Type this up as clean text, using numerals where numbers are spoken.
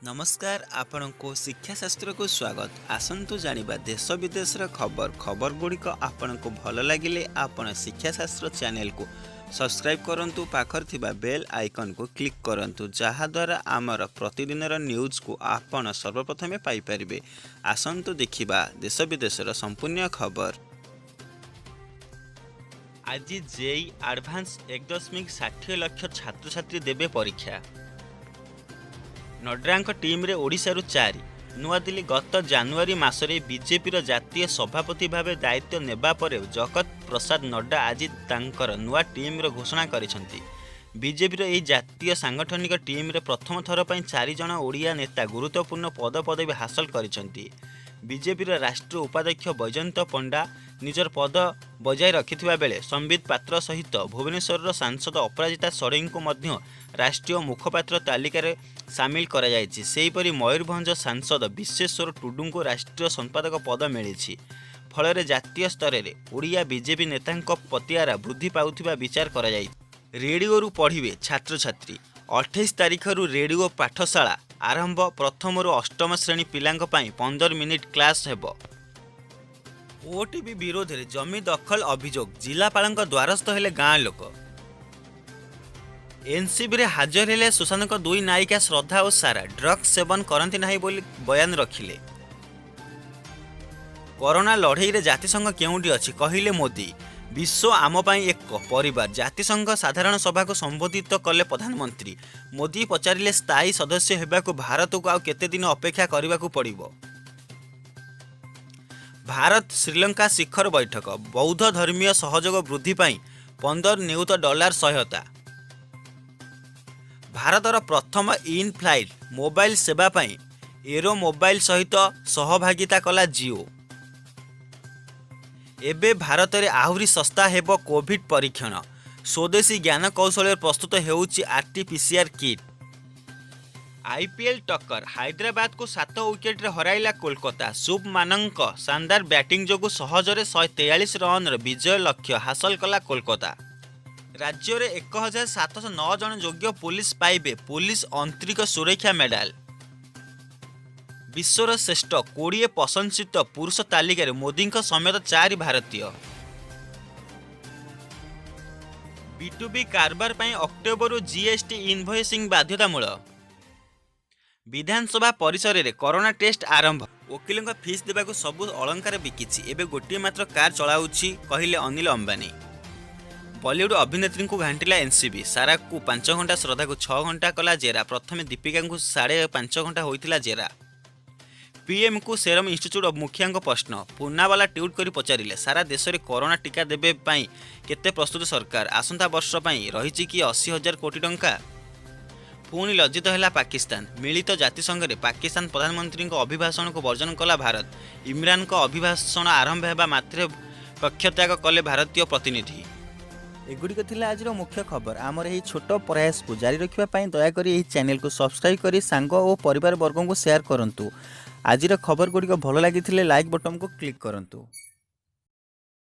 नमस्कार आपण को शिक्षा शास्त्र को स्वागत। आसतु जानिबा देश विदेश खबर गुड़िक आपण को भल लगिले आपण शिक्षा शास्त्र चैनल को सब्सक्राइब करंतु, पाखर थिबा बेल आइकन को क्लिक करंतु, जहा द्वारा आमर प्रतिदिन न्यूज को आपण सर्वप्रथमे पाई परिबे। आसतु देखिबा देश विदेश संपूर्ण खबर। आज जेई एडवांस 1.60 लाख छात्र छात्री देबे परीक्षा। नड्डा टीम रे ओडिशारू 4 नुआदिल्ली गत जानुआरी मासरे बीजेपी जातीय सभापति भाव दायित्व नेबा परे जगत प्रसाद नड्डा आज तांकर नुआ टीम रो घोषणा करिसेंती। बीजेपी यह जातीय सांगठनिक टीम रे प्रथम थर पर 4 जन ओडिया नेता गुरुत्वपूर्ण पदपदवी हासिल करिसेंती। बीजेपी राष्ट्रीय उपाध्यक्ष बैजयंत पंडा निजर पद बजाय रखिथिबा बेले संबित पात्र सहित भुवनेश्वर सांसद अपराजिता षडंगी को मध्य राष्ट्रीय मुखपात्र तालिकार सामिल करा जायछि। सेहीपरि मयूरभंज सांसद विश्वेश्वर टुडू को राष्ट्रीय संपादक पद मिली। फल जातीय स्तर में ओडिया बीजेपी नेतांक पतियारा वृद्धि पाउथिबा विचार करा जायछि। रेडियो पढ़िबे छात्र छात्री। 28 तारिख रेडियो पाठशाला आरंभ। प्रथम रु अष्टम श्रेणी पिलांक पई 15 मिनिट क्लास हेबो। ओटीपी विरोध में जमी दखल अभियोग जिलापाल द्वारस्थ हेले गाँ लोक। एनसीबी रे हाजर हेले सुशांत दुई नायिका श्रद्धा और सारा। ड्रग्स सेवन करती नहीं बोली बयान रखिले। कोरोना लड़ई रे जातिसंघ केउंटी अछि कहिले मोदी। विश्व आम पाई एक परिवार। जातिसंघ साधारण सभा को संबोधित कले प्रधानमंत्री मोदी। पचारिले स्थायी सदस्य हेबाकू भारत को आउ केते दिन अपेक्षा करबाकू पड़िबो। भारत श्रीलंका शिखर बैठक। बौद्ध धर्मीय सहयोग वृद्धि पाई 15 नियुत डॉलर सहायता। भारतर प्रथम इन फ्लाइट मोबाइल सेवा पाई एरो मोबाइल सहित सहभागिता कला जियो। एबे भारत में आहुरी सस्ता हेबो कोविड परीक्षण। स्वदेशी ज्ञान कौशल प्रस्तुत हेउछि आरटीपीसीआर किट। आईपीएल टक्कर। हैदराबाद को 7 विकेट रे हराइला कोलकाता। शुभमानक शानदार बैटिंग जोगु सहजरे 143 रन विजय लक्ष्य हासिल कला कोलकाता। राज्य में 1709 जन योग्य पुलिस पाइबे पुलिस आंतरिक सुरक्षा मेडाल। विश्वर श्रेष्ठ 20 प्रशंसित पुरुष तालिकार मोदी समेत 4 भारतीय। B2B कारबार पर अक्टोबर जीएसटी इनवॉइसिंग बाध्यतामूलक। विधानसभा परिसर में कोरोना टेस्ट आरंभ। वकिलों फीस देवाक सबु अलंकार बिकिछि। एबे गोटे मात्र कार चलाउछि कहिले अनिल अंबानी। बॉलीवुड अभिनेत्री को घांटिला एनसीबी। सारा को 5 घंटा, श्रद्धा को 6 घंटा कला जेरा। प्रथमे दीपिका को 5.5 घंटा होइतिला जेरा। पीएम को सेरम इंस्टीट्यूट ऑफ मुखिया प्रश्न। पूनावाला ट्वीट कर पचारिले सारा देश में कोरोना टीका देबे पाई केते प्रस्तुत सरकार। आसंता वर्ष पाई रहिछि कि 80,000 कोटी टंका। पुणी लज्जित है पाकिस्तान। मिलित जातिसंघ में पाकिस्तान प्रधानमंत्री अभिभाषण को वर्जन कला भारत। इमरान को अभिभाषण आरंभ होगा मात्रे कक्षत्याग कले भारतीय प्रतिनिधि। एगुड़िक थिला आज मुख्य खबर। आमर यही छोट प्रयास को जारी रखा दयाकोर यह चैनल को सब्सक्राइब कर सांग और परिवार वर्ग को शेयर करंतु। आज खबर गुड़िक भल लगी लाइक बटन को क्लिक करंतु।